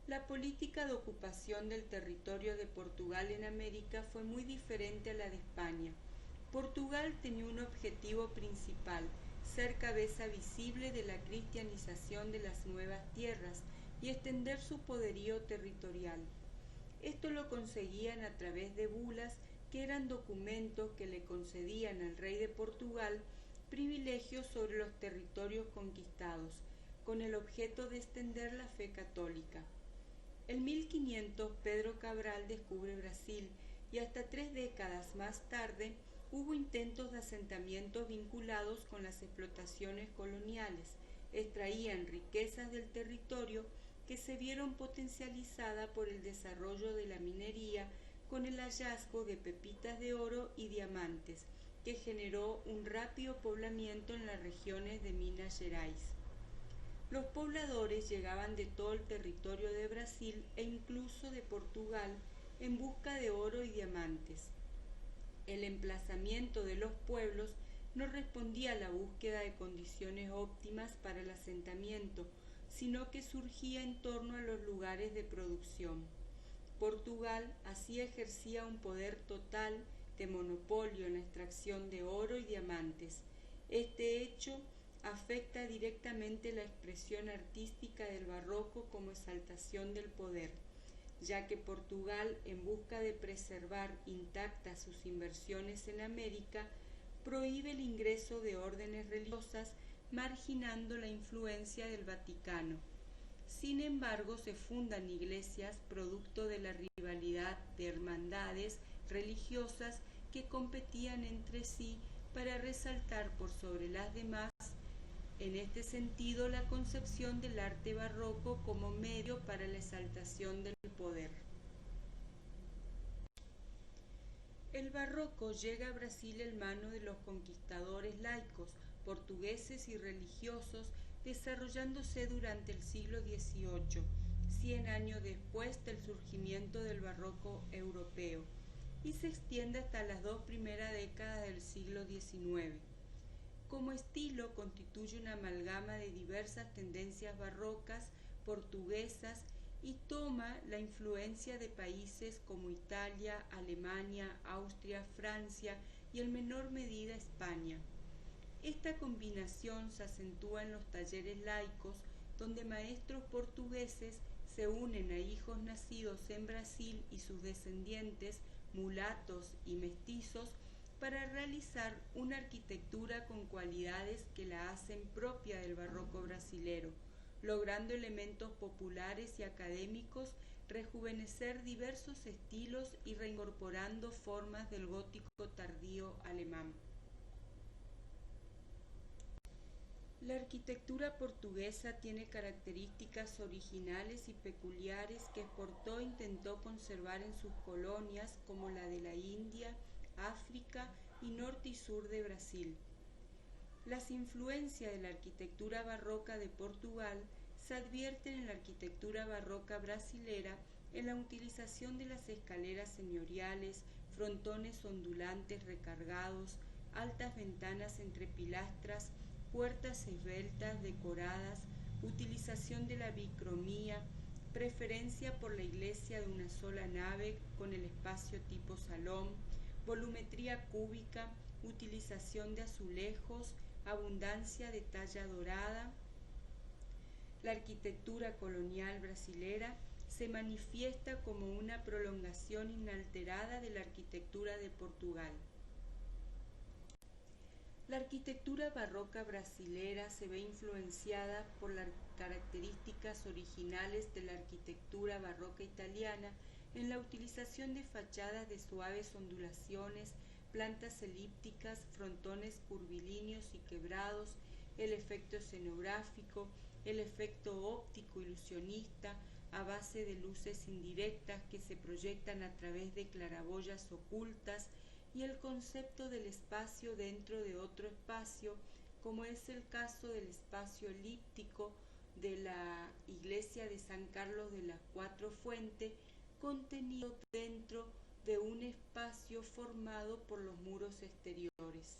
La política de ocupación del territorio de Portugal en América fue muy diferente a la de España. Portugal tenía un objetivo principal: ser cabeza visible de la cristianización de las nuevas tierras y extender su poderío territorial. Esto lo conseguían a través de bulas, que eran documentos que le concedían al rey de Portugal privilegios sobre los territorios conquistados, con el objeto de extender la fe católica. En 1500 Pedro Cabral descubre Brasil y hasta 3 décadas más tarde hubo intentos de asentamientos vinculados con las explotaciones coloniales. Extraían riquezas del territorio que se vieron potencializadas por el desarrollo de la minería, con el hallazgo de pepitas de oro y diamantes, que generó un rápido poblamiento en las regiones de Minas Gerais. Los pobladores llegaban de todo el territorio de Brasil e incluso de Portugal en busca de oro y diamantes. El emplazamiento de los pueblos no respondía a la búsqueda de condiciones óptimas para el asentamiento, sino que surgía en torno a los lugares de producción. Portugal así ejercía un poder total de monopolio en la extracción de oro y diamantes. Este hecho afecta directamente la expresión artística del barroco como exaltación del poder, ya que Portugal, en busca de preservar intactas sus inversiones en América, prohíbe el ingreso de órdenes religiosas, marginando la influencia del Vaticano. Sin embargo, se fundan iglesias producto de la rivalidad de hermandades religiosas que competían entre sí para resaltar por sobre las demás, en este sentido, la concepción del arte barroco como medio para la exaltación del poder. El barroco llega a Brasil en manos de los conquistadores laicos, portugueses y religiosos, desarrollándose durante el siglo XVIII, 100 años después del surgimiento del barroco europeo, y se extiende hasta las 2 primeras décadas del siglo XIX. Como estilo, constituye una amalgama de diversas tendencias barrocas portuguesas y toma la influencia de países como Italia, Alemania, Austria, Francia y en menor medida España. Esta combinación se acentúa en los talleres laicos, donde maestros portugueses se unen a hijos nacidos en Brasil y sus descendientes, mulatos y mestizos, para realizar una arquitectura con cualidades que la hacen propia del barroco brasilero, logrando elementos populares y académicos, rejuvenecer diversos estilos y reincorporando formas del gótico tardío alemán. La arquitectura portuguesa tiene características originales y peculiares que exportó e intentó conservar en sus colonias, como la de la India, África y norte y sur de Brasil. Las influencias de la arquitectura barroca de Portugal se advierten en la arquitectura barroca brasilera, en la utilización de las escaleras señoriales, frontones ondulantes recargados, altas ventanas entre pilastras, puertas esbeltas decoradas, utilización de la bicromía, preferencia por la iglesia de una sola nave con el espacio tipo salón, volumetría cúbica, utilización de azulejos, abundancia de talla dorada. La arquitectura colonial brasilera se manifiesta como una prolongación inalterada de la arquitectura de Portugal. La arquitectura barroca brasilera se ve influenciada por las características originales de la arquitectura barroca italiana, en la utilización de fachadas de suaves ondulaciones, plantas elípticas, frontones curvilíneos y quebrados, el efecto escenográfico, el efecto óptico ilusionista a base de luces indirectas que se proyectan a través de claraboyas ocultas, y el concepto del espacio dentro de otro espacio, como es el caso del espacio elíptico de la iglesia de San Carlos de las Cuatro Fuentes, contenido dentro de un espacio formado por los muros exteriores.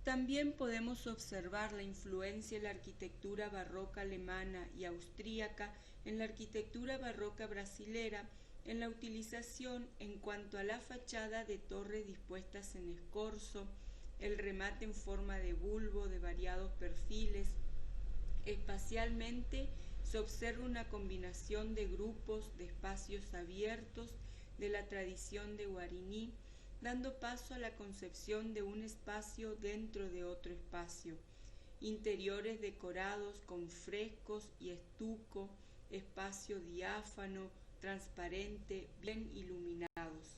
También podemos observar la influencia de la arquitectura barroca alemana y austríaca en la arquitectura barroca brasilera, en la utilización en cuanto a la fachada de torres dispuestas en escorzo, el remate en forma de bulbo de variados perfiles. Espacialmente se observa una combinación de grupos de espacios abiertos de la tradición de Guarini, dando paso a la concepción de un espacio dentro de otro espacio. Interiores decorados con frescos y estuco, espacio diáfano, transparente, bien iluminados.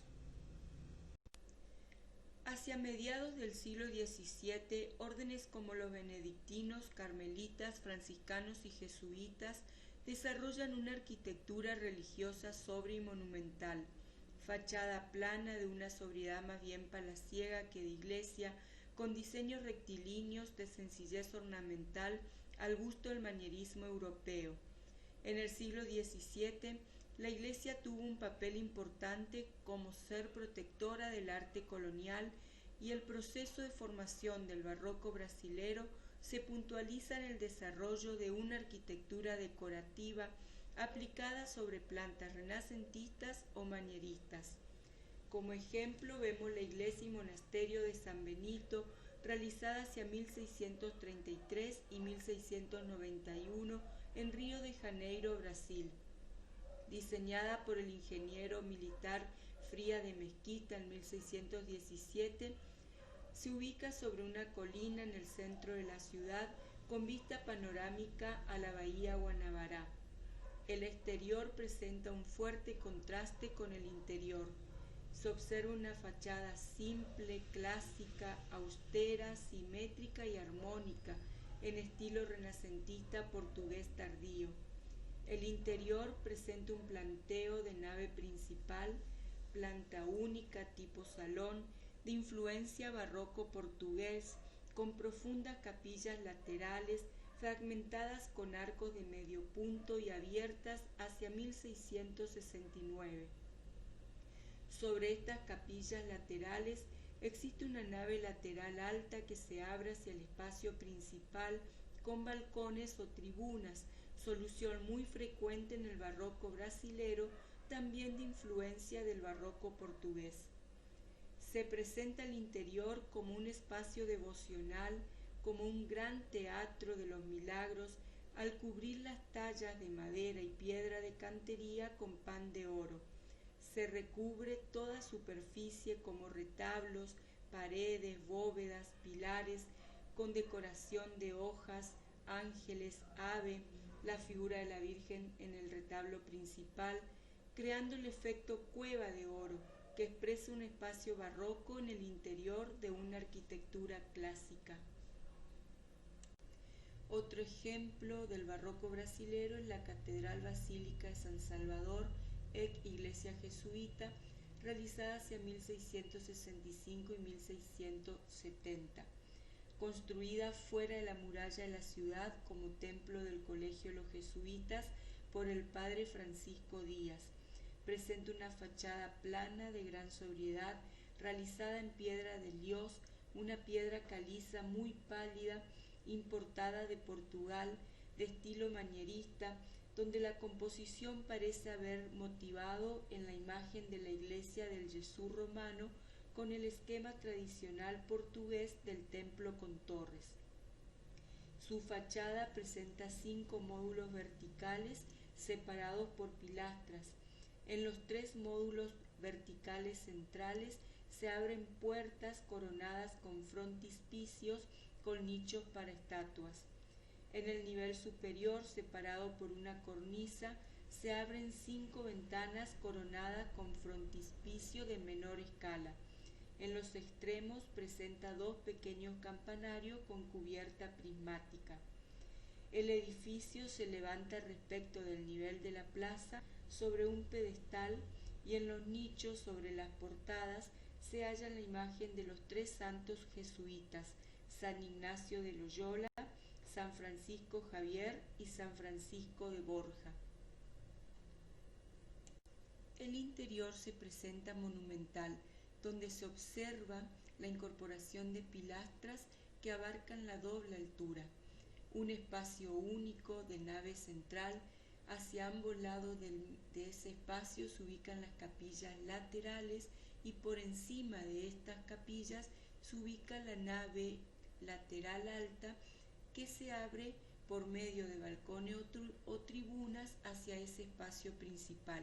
Hacia mediados del siglo XVII, órdenes como los benedictinos, carmelitas, franciscanos y jesuitas desarrollan una arquitectura religiosa sobria y monumental, fachada plana de una sobriedad más bien palaciega que de iglesia, con diseños rectilíneos de sencillez ornamental al gusto del manierismo europeo. En el siglo XVII, la Iglesia tuvo un papel importante como ser protectora del arte colonial y el proceso de formación del barroco brasilero se puntualiza en el desarrollo de una arquitectura decorativa aplicada sobre plantas renacentistas o manieristas. Como ejemplo vemos la iglesia y monasterio de San Benito, realizada hacia 1633 y 1691 en Río de Janeiro, Brasil. Diseñada por el ingeniero militar Fría de Mesquita en 1617, se ubica sobre una colina en el centro de la ciudad con vista panorámica a la bahía Guanabara. El exterior presenta un fuerte contraste con el interior. Se observa una fachada simple, clásica, austera, simétrica y armónica, en estilo renacentista portugués tardío. El interior presenta un planteo de nave principal, planta única tipo salón, de influencia barroco portugués, con profundas capillas laterales fragmentadas con arcos de medio punto y abiertas hacia 1669. Sobre estas capillas laterales existe una nave lateral alta que se abre hacia el espacio principal con balcones o tribunas, solución muy frecuente en el barroco brasilero, también de influencia del barroco portugués. Se presenta el interior como un espacio devocional, como un gran teatro de los milagros, al cubrir las tallas de madera y piedra de cantería con pan de oro. Se recubre toda superficie como retablos, paredes, bóvedas, pilares, con decoración de hojas, ángeles, ave, la figura de la Virgen en el retablo principal, creando el efecto cueva de oro, que expresa un espacio barroco en el interior de una arquitectura clásica. Otro ejemplo del barroco brasilero es la Catedral Basílica de San Salvador, ex iglesia jesuita, realizada hacia 1665 y 1670. Construida fuera de la muralla de la ciudad como templo del Colegio de los Jesuitas por el padre Francisco Díaz. Presenta una fachada plana de gran sobriedad, realizada en piedra de Liós, una piedra caliza muy pálida, importada de Portugal, de estilo manierista, donde la composición parece haber motivado en la imagen de la iglesia del Jesús romano con el esquema tradicional portugués del templo con torres. Su fachada presenta 5 módulos verticales separados por pilastras. En los 3 módulos verticales centrales se abren puertas coronadas con frontispicios con nichos para estatuas. En el nivel superior, separado por una cornisa, se abren 5 ventanas coronadas con frontispicio de menor escala. En los extremos presenta 2 pequeños campanarios con cubierta prismática. El edificio se levanta respecto del nivel de la plaza sobre un pedestal y en los nichos sobre las portadas se halla la imagen de los 3 santos jesuitas, San Ignacio de Loyola, San Francisco Javier y San Francisco de Borja. El interior se presenta monumental, donde se observa la incorporación de pilastras que abarcan la doble altura. Un espacio único de nave central. Hacia ambos lados de ese espacio se ubican las capillas laterales y por encima de estas capillas se ubica la nave lateral alta que se abre por medio de balcones o tribunas hacia ese espacio principal.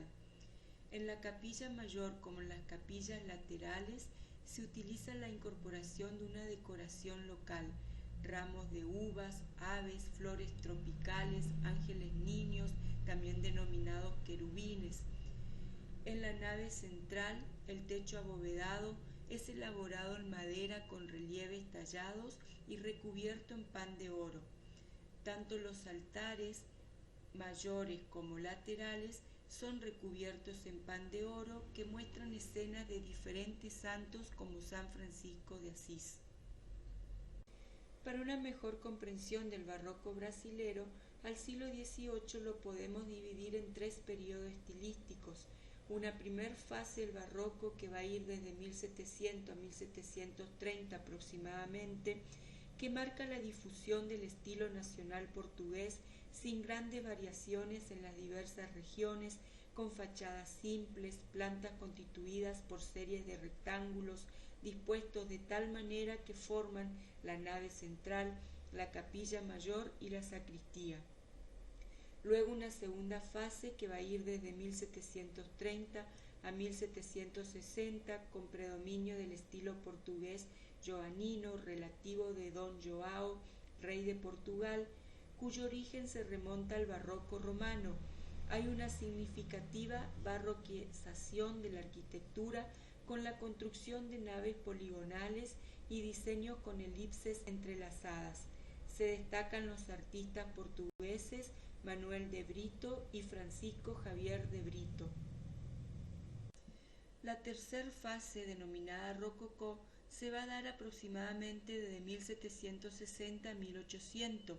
En la capilla mayor como en las capillas laterales se utiliza la incorporación de una decoración local, ramos de uvas, aves, flores tropicales, ángeles niños, también denominados querubines. En la nave central, el techo abovedado es elaborado en madera con relieves tallados y recubierto en pan de oro. Tanto los altares mayores como laterales son recubiertos en pan de oro que muestran escenas de diferentes santos como San Francisco de Asís. Para una mejor comprensión del barroco brasilero, al siglo XVIII lo podemos dividir en tres periodos estilísticos. Una primer fase del barroco que va a ir desde 1700 a 1730 aproximadamente, que marca la difusión del estilo nacional portugués sin grandes variaciones en las diversas regiones, con fachadas simples, plantas constituidas por series de rectángulos dispuestos de tal manera que forman la nave central, la capilla mayor y la sacristía. Luego una segunda fase que va a ir desde 1730 a 1760 con predominio del estilo portugués joanino relativo de Don João, rey de Portugal, cuyo origen se remonta al barroco romano. Hay una significativa barroquización de la arquitectura con la construcción de naves poligonales y diseños con elipses entrelazadas. Se destacan los artistas portugueses Manuel de Brito y Francisco Javier de Brito. La tercera fase, denominada rococó, se va a dar aproximadamente desde 1760 a 1800,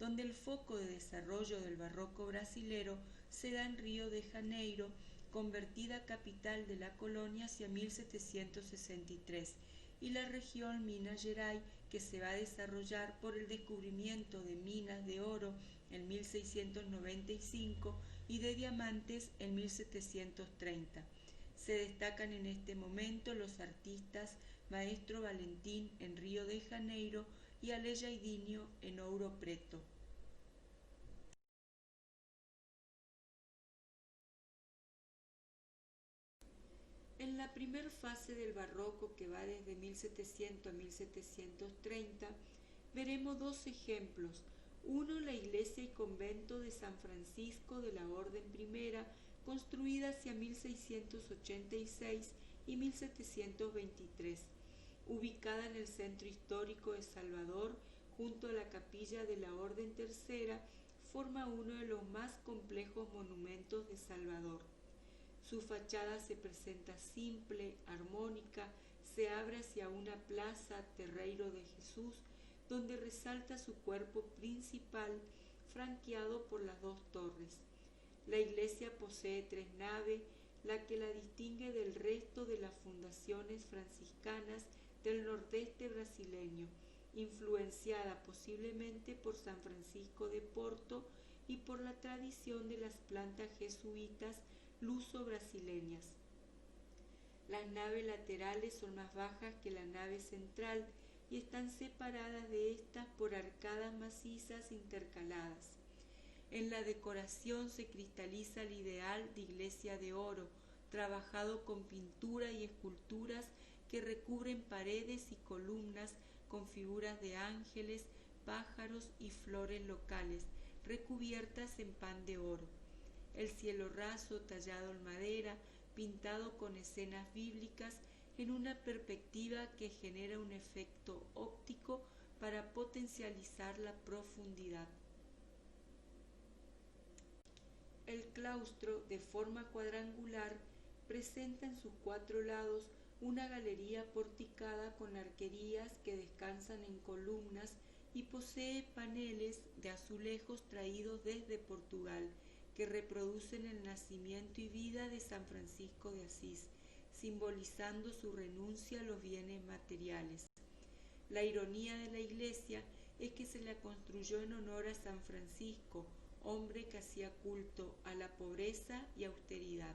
donde el foco de desarrollo del barroco brasilero se da en Río de Janeiro, convertida capital de la colonia hacia 1763, y la región Minas Gerais, que se va a desarrollar por el descubrimiento de minas de oro en 1695 y de diamantes en 1730. Se destacan en este momento los artistas Maestro Valentim en Río de Janeiro y Aleijadinho en Ouro Preto. En la primera fase del barroco, que va desde 1700 a 1730, veremos dos ejemplos. Uno, la iglesia y convento de San Francisco de la Orden Primera, construida hacia 1686 y 1723, ubicada en el centro histórico de Salvador, junto a la capilla de la Orden Tercera, forma uno de los más complejos monumentos de Salvador. Su fachada se presenta simple, armónica, se abre hacia una plaza, Terreiro de Jesús, donde resalta su cuerpo principal, franqueado por las dos torres. La iglesia posee tres naves, la que la distingue del resto de las fundaciones franciscanas del nordeste brasileño, influenciada posiblemente por San Francisco de Porto y por la tradición de las plantas jesuitas luso-brasileñas. Las naves laterales son más bajas que la nave central y están separadas de estas por arcadas macizas intercaladas. En la decoración se cristaliza el ideal de iglesia de oro, trabajado con pintura y esculturas que recubren paredes y columnas con figuras de ángeles, pájaros y flores locales, recubiertas en pan de oro. El cielo raso, tallado en madera, pintado con escenas bíblicas, en una perspectiva que genera un efecto óptico para potencializar la profundidad. El claustro, de forma cuadrangular, presenta en sus cuatro lados una galería porticada con arquerías que descansan en columnas y posee paneles de azulejos traídos desde Portugal, que reproducen el nacimiento y vida de San Francisco de Asís, simbolizando su renuncia a los bienes materiales. La ironía de la iglesia es que se la construyó en honor a San Francisco, hombre que hacía culto a la pobreza y austeridad.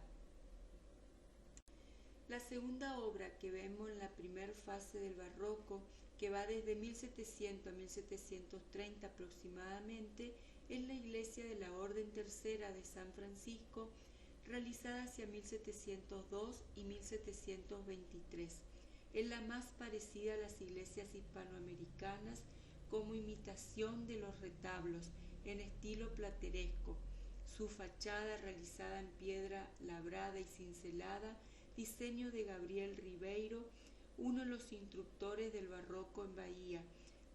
La segunda obra que vemos en la primera fase del barroco, que va desde 1700 a 1730 aproximadamente, es la iglesia de la Orden Tercera de San Francisco, realizada hacia 1702 y 1723. Es la más parecida a las iglesias hispanoamericanas como imitación de los retablos en estilo plateresco. Su fachada, realizada en piedra labrada y cincelada, diseño de Gabriel Ribeiro, uno de los instructores del barroco en Bahía,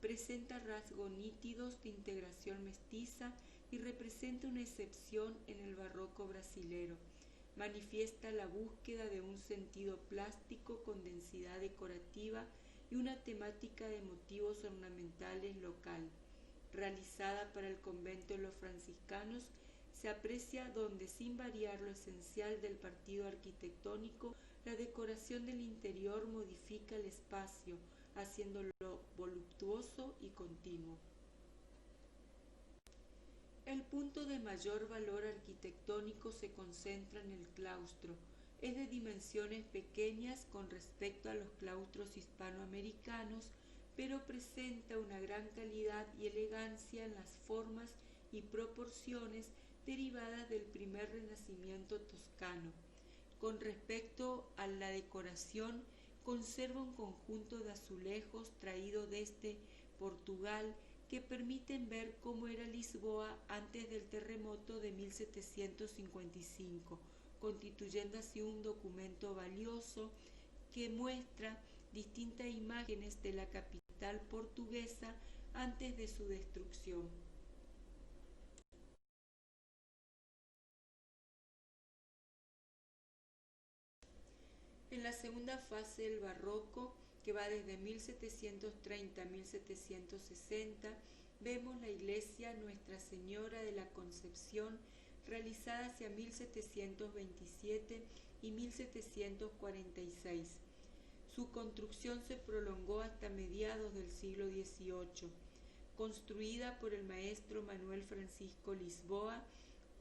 presenta rasgos nítidos de integración mestiza y representa una excepción en el barroco brasilero. Manifiesta la búsqueda de un sentido plástico con densidad decorativa y una temática de motivos ornamentales local. Realizada para el convento de los franciscanos, se aprecia donde, sin variar lo esencial del partido arquitectónico, la decoración del interior modifica el espacio, haciéndolo voluptuoso y continuo. El punto de mayor valor arquitectónico se concentra en el claustro. Es de dimensiones pequeñas con respecto a los claustros hispanoamericanos, pero presenta una gran calidad y elegancia en las formas y proporciones derivadas del primer renacimiento toscano. Con respecto a la decoración, conserva un conjunto de azulejos traído desde Portugal que permiten ver cómo era Lisboa antes del terremoto de 1755, constituyendo así un documento valioso que muestra distintas imágenes de la capital portuguesa antes de su destrucción. En la segunda fase del barroco, que va desde 1730 a 1760, vemos la iglesia Nuestra Señora de la Concepción, realizada hacia 1727 y 1746. Su construcción se prolongó hasta mediados del siglo XVIII, construida por el maestro Manuel Francisco Lisboa,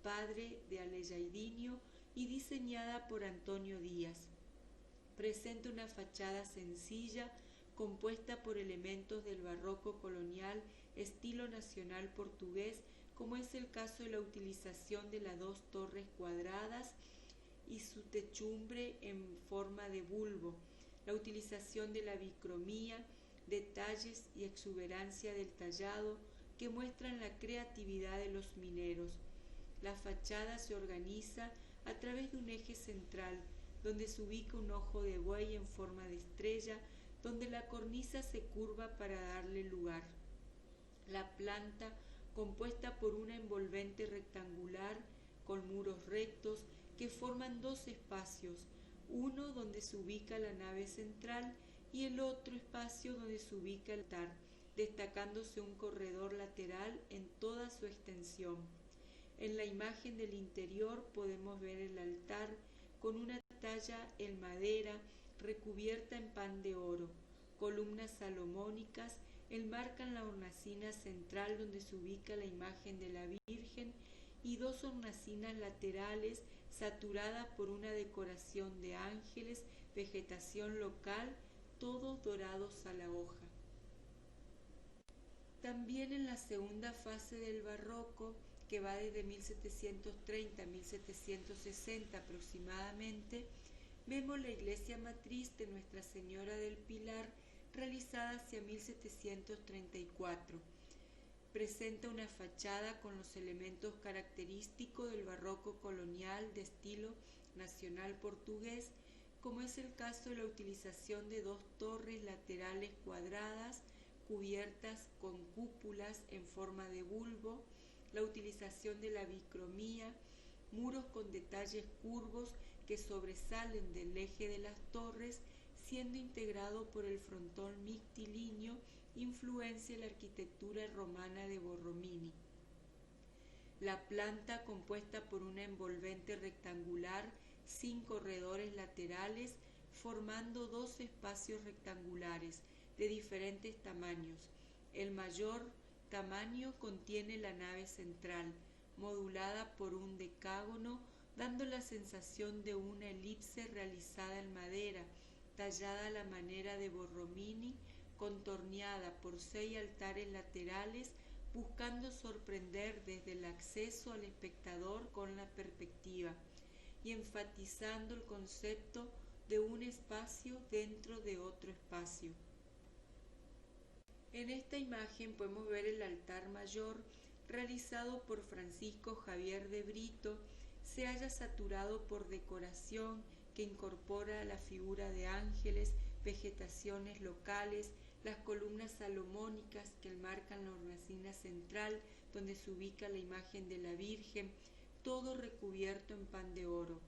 padre de Alejaidinho, y diseñada por Antonio Díaz. Presenta una fachada sencilla compuesta por elementos del barroco colonial estilo nacional portugués, como es el caso de la utilización de las dos torres cuadradas y su techumbre en forma de bulbo, la utilización de la bicromía, detalles y exuberancia del tallado que muestran la creatividad de los mineros. La fachada se organiza a través de un eje central, donde se ubica un ojo de buey en forma de estrella, donde la cornisa se curva para darle lugar. La planta, compuesta por una envolvente rectangular con muros rectos que forman dos espacios, uno donde se ubica la nave central y el otro espacio donde se ubica el altar, destacándose un corredor lateral en toda su extensión. En la imagen del interior podemos ver el altar con una talla en madera recubierta en pan de oro. Columnas salomónicas enmarcan la hornacina central donde se ubica la imagen de la Virgen y dos hornacinas laterales saturadas por una decoración de ángeles, vegetación local, todos dorados a la hoja. También en la segunda fase del barroco, que va desde 1730 a 1760 aproximadamente, vemos la iglesia matriz de Nuestra Señora del Pilar, realizada hacia 1734. Presenta una fachada con los elementos característicos del barroco colonial de estilo nacional portugués, como es el caso de la utilización de dos torres laterales cuadradas cubiertas con cúpulas en forma de bulbo, la utilización de la bicromía, muros con detalles curvos que sobresalen del eje de las torres, siendo integrado por el frontón mixtilíneo, influencia de la arquitectura romana de Borromini. La planta, compuesta por una envolvente rectangular sin corredores laterales, formando dos espacios rectangulares, de diferentes tamaños. El mayor tamaño contiene la nave central, modulada por un decágono, dando la sensación de una elipse realizada en madera, tallada a la manera de Borromini, contorneada por 6 altares laterales, buscando sorprender desde el acceso al espectador con la perspectiva y enfatizando el concepto de un espacio dentro de otro espacio. En esta imagen podemos ver el altar mayor realizado por Francisco Javier de Brito. Se halla saturado por decoración que incorpora la figura de ángeles, vegetaciones locales, las columnas salomónicas que enmarcan la hornacina central donde se ubica la imagen de la Virgen, todo recubierto en pan de oro.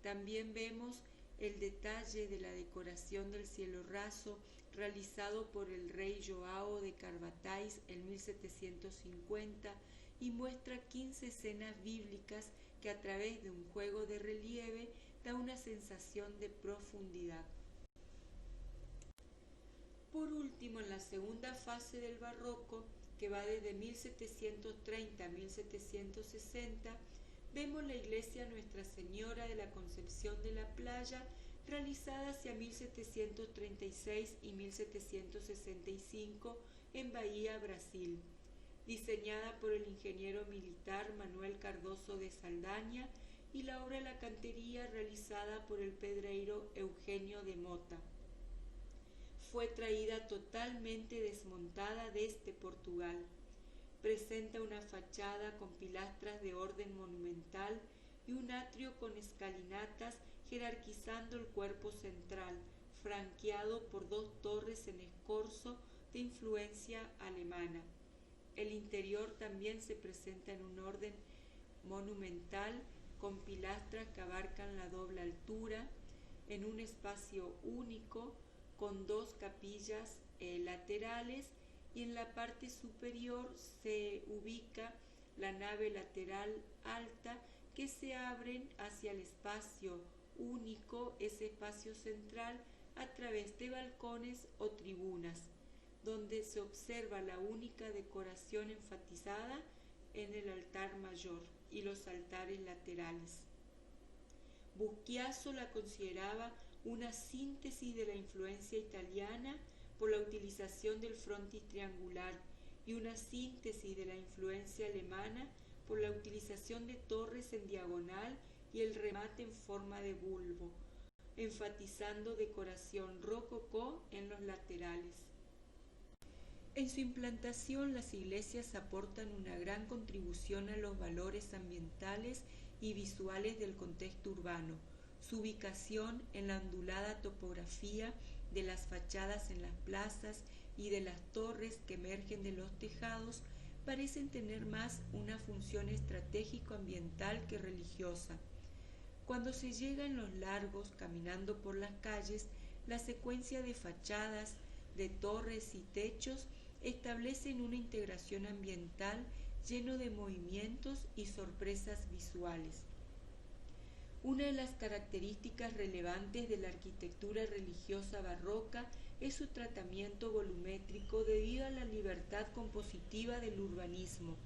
También vemos el detalle de la decoración del cielo raso realizado por el rey Joao de Carbatais en 1750 y muestra 15 escenas bíblicas que a través de un juego de relieve da una sensación de profundidad. Por último, en la segunda fase del barroco, que va desde 1730 a 1760, vemos la iglesia Nuestra Señora de la Concepción de la Playa, realizada hacia 1736 y 1765 en Bahía, Brasil, diseñada por el ingeniero militar Manuel Cardoso de Saldaña, y la obra de la cantería realizada por el pedreiro Eugenio de Mota. Fue traída totalmente desmontada desde Portugal. Presenta una fachada con pilastras de orden monumental y un atrio con escalinatas jerarquizando el cuerpo central, franqueado por 2 torres en escorzo de influencia alemana. El interior también se presenta en un orden monumental con pilastras que abarcan la doble altura, en un espacio único con 2 capillas laterales, y en la parte superior se ubica la nave lateral alta que se abren hacia el espacio único, ese espacio central, a través de balcones o tribunas, donde se observa la única decoración enfatizada en el altar mayor y los altares laterales. Buschiaso la consideraba una síntesis de la influencia italiana por la utilización del frontis triangular y una síntesis de la influencia alemana por la utilización de torres en diagonal y el remate en forma de bulbo, enfatizando decoración rococó en los laterales. En su implantación, las iglesias aportan una gran contribución a los valores ambientales y visuales del contexto urbano. Su ubicación en la ondulada topografía de las fachadas en las plazas y de las torres que emergen de los tejados parecen tener más una función estratégico-ambiental que religiosa. Cuando se llega en los largos caminando por las calles, la secuencia de fachadas, de torres y techos establecen una integración ambiental lleno de movimientos y sorpresas visuales. Una de las características relevantes de la arquitectura religiosa barroca es su tratamiento volumétrico debido a la libertad compositiva del urbanismo.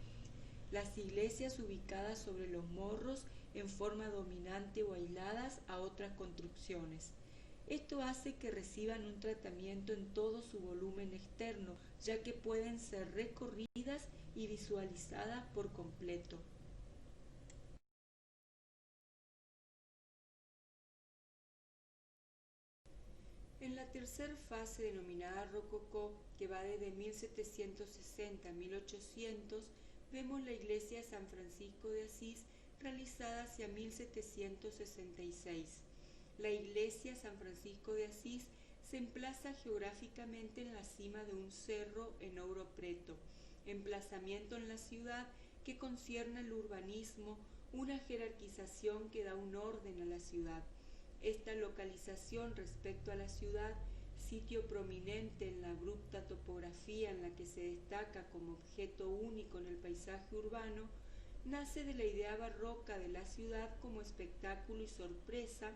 Las iglesias ubicadas sobre los morros en forma dominante o aisladas a otras construcciones. Esto hace que reciban un tratamiento en todo su volumen externo, ya que pueden ser recorridas y visualizadas por completo. En la tercera fase, denominada rococó, que va desde 1760 a 1800, vemos la iglesia de San Francisco de Asís, realizada hacia 1766. La iglesia San Francisco de Asís se emplaza geográficamente en la cima de un cerro en Ouro Preto, emplazamiento en la ciudad que concierne al urbanismo, una jerarquización que da un orden a la ciudad. Esta localización respecto a la ciudad, sitio prominente en la abrupta topografía en la que se destaca como objeto único en el paisaje urbano, nace de la idea barroca de la ciudad como espectáculo y sorpresa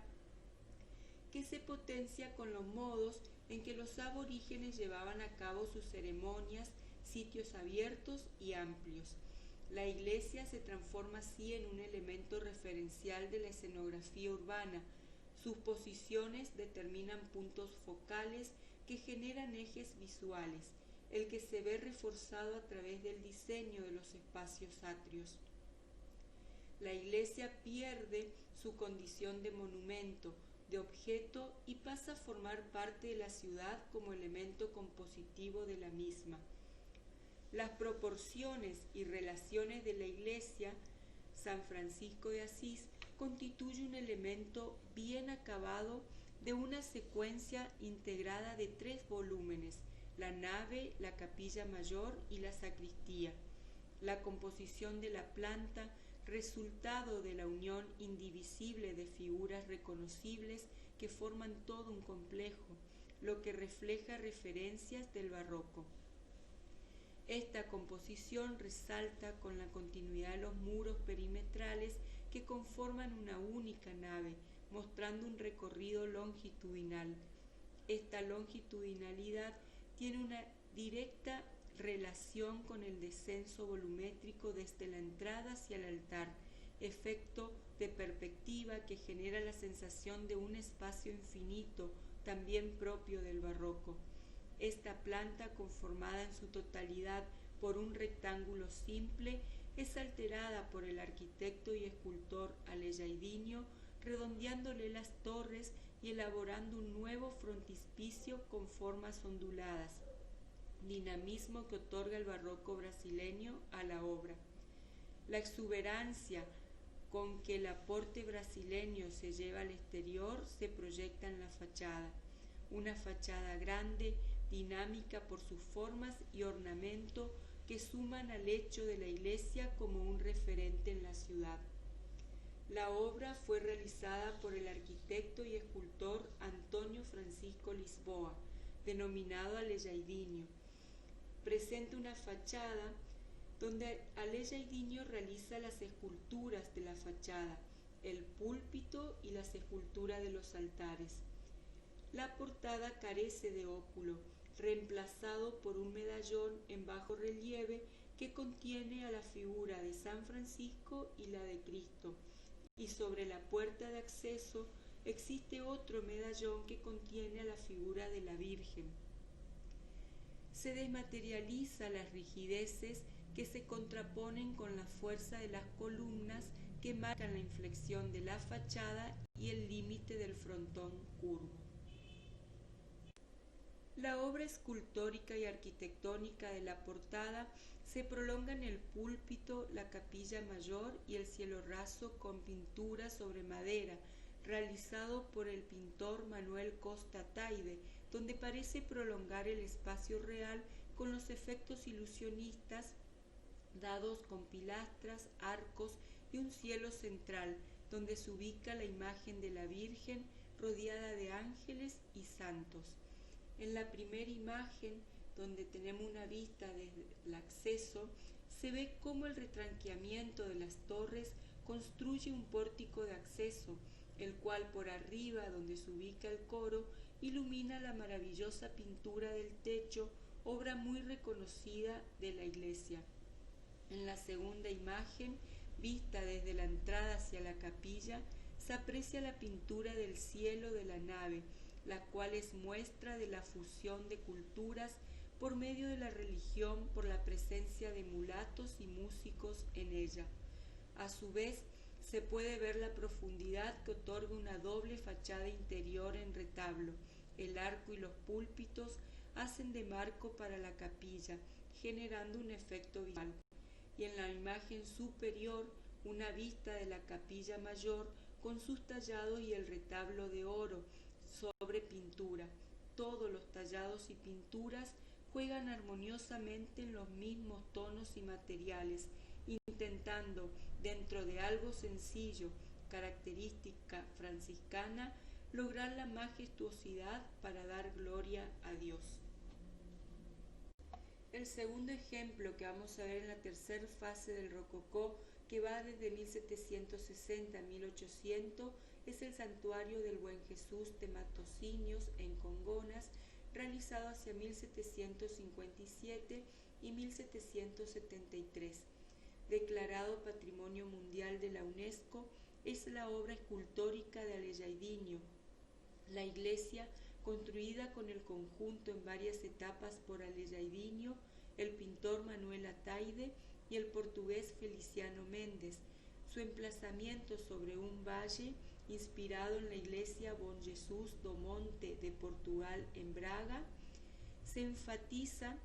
que se potencia con los modos en que los aborígenes llevaban a cabo sus ceremonias, sitios abiertos y amplios. La iglesia se transforma así en un elemento referencial de la escenografía urbana. Sus posiciones determinan puntos focales que generan ejes visuales, el que se ve reforzado a través del diseño de los espacios atrios. La iglesia pierde su condición de monumento, de objeto, y pasa a formar parte de la ciudad como elemento compositivo de la misma. Las proporciones y relaciones de la iglesia San Francisco de Asís constituye un elemento bien acabado de una secuencia integrada de 3 volúmenes: la nave, la capilla mayor y la sacristía. La composición de la planta, resultado de la unión indivisible de figuras reconocibles que forman todo un complejo, lo que refleja referencias del barroco. Esta composición resalta con la continuidad de los muros perimetrales que conforman una única nave, mostrando un recorrido longitudinal. Esta longitudinalidad tiene una directa relación con el descenso volumétrico desde la entrada hacia el altar, efecto de perspectiva que genera la sensación de un espacio infinito, también propio del barroco. Esta planta, conformada en su totalidad por un rectángulo simple, es alterada por el arquitecto y escultor Alejaidinho, redondeándole las torres y elaborando un nuevo frontispicio con formas onduladas, dinamismo que otorga el barroco brasileño a la obra. La exuberancia con que el aporte brasileño se lleva al exterior se proyecta en la fachada, una fachada grande, dinámica por sus formas y ornamento que suman al hecho de la iglesia como un referente en la ciudad. La obra fue realizada por el arquitecto y escultor Antônio Francisco Lisboa, denominado Alejaidinho. Presenta una fachada donde Alejaidinho realiza las esculturas de la fachada, el púlpito y las esculturas de los altares. La portada carece de óculo, reemplazado por un medallón en bajo relieve que contiene a la figura de San Francisco y la de Cristo, y sobre la puerta de acceso existe otro medallón que contiene a la figura de la Virgen. Se desmaterializa las rigideces que se contraponen con la fuerza de las columnas que marcan la inflexión de la fachada y el límite del frontón curvo. La obra escultórica y arquitectónica de la portada se prolonga en el púlpito, la capilla mayor y el cielo raso con pintura sobre madera, realizado por el pintor Manuel Costa Taide, donde parece prolongar el espacio real con los efectos ilusionistas dados con pilastras, arcos y un cielo central, donde se ubica la imagen de la Virgen rodeada de ángeles y santos. En la primera imagen, donde tenemos una vista desde el acceso, se ve cómo el retranqueamiento de las torres construye un pórtico de acceso, el cual por arriba, donde se ubica el coro, ilumina la maravillosa pintura del techo, obra muy reconocida de la iglesia. En la segunda imagen, vista desde la entrada hacia la capilla, se aprecia la pintura del cielo de la nave, la cual es muestra de la fusión de culturas por medio de la religión por la presencia de mulatos y músicos en ella. A su vez, se puede ver la profundidad que otorga una doble fachada interior en retablo. El arco y los púlpitos hacen de marco para la capilla, generando un efecto visual. Y en la imagen superior, una vista de la capilla mayor con sus tallados y el retablo de oro sobre pintura. Todos los tallados y pinturas juegan armoniosamente en los mismos tonos y materiales, intentando, dentro de algo sencillo, característica franciscana, lograr la majestuosidad para dar gloria a Dios. El segundo ejemplo que vamos a ver en la tercera fase del rococó, que va desde 1760 a 1800, es el santuario del Buen Jesús de Matosinhos en Congonas, realizado hacia 1757 y 1773. Declarado Patrimonio Mundial de la UNESCO, es la obra escultórica de Aleijadinho. La iglesia, construida con el conjunto en varias etapas por Aleijadinho, el pintor Manuel Ataide y el portugués Feliciano Mendes. Su emplazamiento sobre un valle inspirado en la iglesia Bom Jesus do Monte de Portugal en Braga, se enfatiza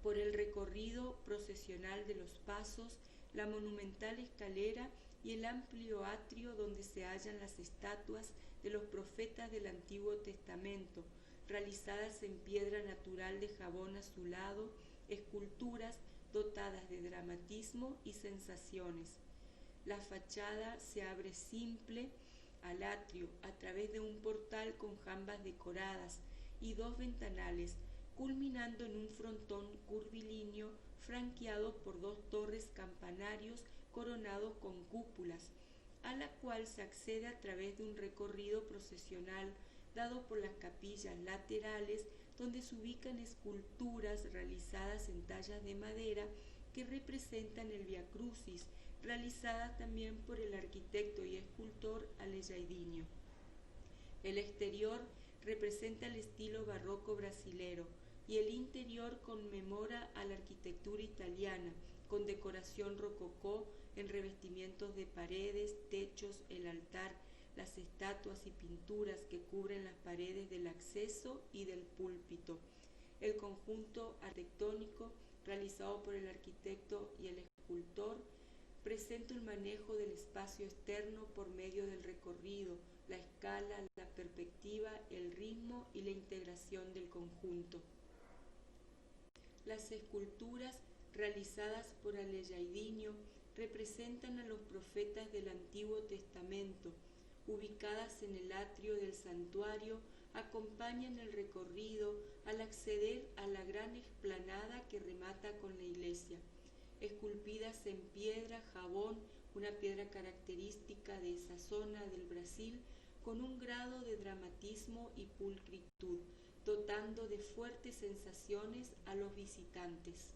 por el recorrido procesional de los pasos, la monumental escalera y el amplio atrio donde se hallan las estatuas de los profetas del Antiguo Testamento, realizadas en piedra natural de jabón azulado, esculturas dotadas de dramatismo y sensaciones. La fachada se abre simple al atrio a través de un portal con jambas decoradas y dos ventanales, culminando en un frontón curvilíneo franqueado por dos torres campanarios coronados con cúpulas, a la cual se accede a través de un recorrido procesional dado por las capillas laterales, donde se ubican esculturas realizadas en tallas de madera que representan el Vía Crucis, realizada también por el arquitecto y escultor Aleijadinho. El exterior representa el estilo barroco brasilero y el interior conmemora a la arquitectura italiana, con decoración rococó en revestimientos de paredes, techos, el altar, las estatuas y pinturas que cubren las paredes del acceso y del púlpito. El conjunto arquitectónico, realizado por el arquitecto y el escultor, presenta un manejo del espacio externo por medio del recorrido, la escala, la perspectiva, el ritmo y la integración del conjunto. Las esculturas realizadas por Aleijadinho representan a los profetas del Antiguo Testamento. Ubicadas en el atrio del santuario, acompañan el recorrido al acceder a la gran explanada que remata con la iglesia. Esculpidas en piedra, jabón, una piedra característica de esa zona del Brasil, con un grado de dramatismo y pulcritud, dotando de fuertes sensaciones a los visitantes.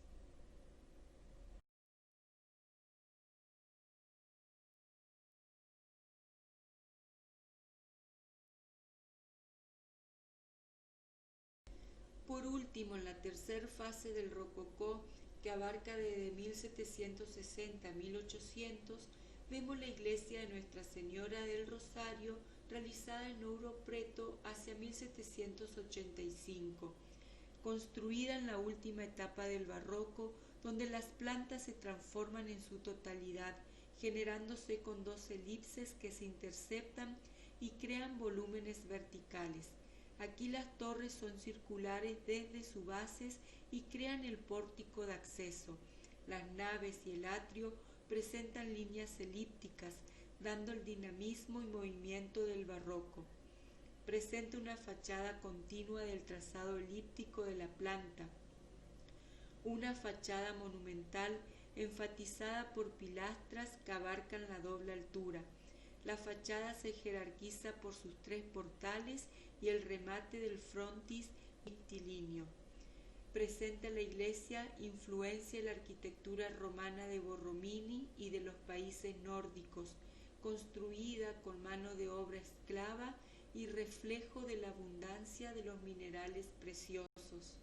Por último, en la tercera fase del rococó, que abarca desde 1760 a 1800, vemos la iglesia de Nuestra Señora del Rosario, realizada en Ouro Preto hacia 1785, construida en la última etapa del barroco, donde las plantas se transforman en su totalidad, generándose con dos elipses que se interceptan y crean volúmenes verticales. Aquí las torres son circulares desde sus bases y crean el pórtico de acceso. Las naves y el atrio presentan líneas elípticas, dando el dinamismo y movimiento del barroco. Presenta una fachada continua del trazado elíptico de la planta, una fachada monumental enfatizada por pilastras que abarcan la doble altura. La fachada se jerarquiza por sus tres portales y el remate del frontis rectilíneo. Presenta la iglesia influencia de la arquitectura romana de Borromini y de los países nórdicos, construida con mano de obra esclava y reflejo de la abundancia de los minerales preciosos.